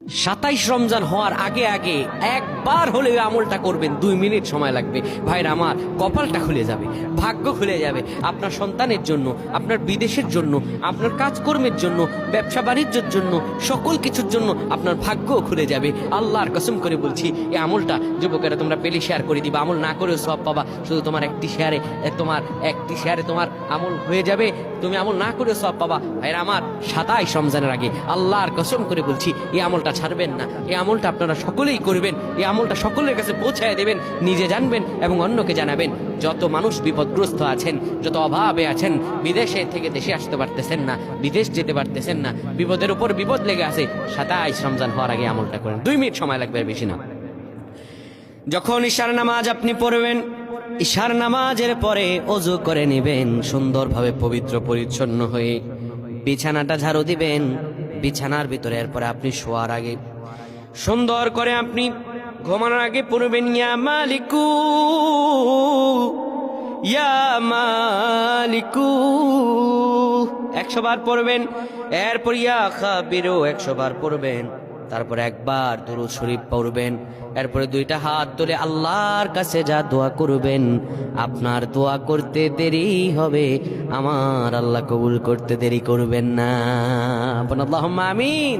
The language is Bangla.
27 রমজান হওয়ার আগে আগে একবার হলে আমলটা করবেন, 2 মিনিট সময় লাগবে। ভাইরা আমার, কপালটা খুলে যাবে, ভাগ্য খুলে যাবে। আপনার সন্তানের জন্য, আপনার বিদেশের জন্য, আপনার কাজকর্মের জন্য, ব্যবসা বাণিজ্যের জন্য, সকল কিছুর জন্য আপনার ভাগ্যও খুলে যাবে। আল্লাহর কসম করে বলছি, এই আমলটা যুবকেরা তোমরা পেলে শেয়ার করে দিবা। আমল না করেও সব পাবা, শুধু তোমার একটি শেয়ারে তোমার আমল হয়ে যাবে। তুমি আমল না করেও সব পাবা। ভাইরা আমার, 27 রমজানের আগে আল্লাহর কসম করে বলছি, এই আমলটা ছাড়বেন না। এই আমলটা আপনারা সকলেই করবেন, এই আমলটা সকলের কাছে পৌঁছায় দেবেন, নিজে জানবেন এবং অন্যকে জানাবেন। যত মানুষ বিপদগ্রস্ত আছেন, যত অভাবে আছেন, বিদেশে থেকে দেশে আসতে পারতেছেন না, বিদেশ যেতে পারতেছেন না, বিপদের উপর বিপদ লেগে আছে, 27 রমজান হওয়ার আগে আমলটা করেন। 2 মিনিট সময় লাগবে, বেশি না। যখন ইশার নামাজ আপনি পড়বেন, ইশার নামাজের পরে ওযু করে নেবেন, সুন্দরভাবে পবিত্র পরিচ্ছন্ন হয়ে বিছানাটা ঝাড়ু দিবেন। বিছানার ভিতরে এরপরে আপনি শোয়ার আগে সুন্দর করে আপনি ঘুমানোর আগে পড়বেন, ইয়া মালিকু ইয়া মালিকু 100 বার পড়বেন। এরপর ইয়া খাবিরু 100 বার পড়বেন। তারপর একবার দুরূদ শরীফ পড়বেন। এরপরে 2টা হাত তুলে আল্লাহর কাছে যা দোয়া করবেন, আপনার দোয়া করতে দেরি হবে, আমার আল্লাহ কবুল করতে দেরি করবেন না। আল্লাহুম্মা আমিন।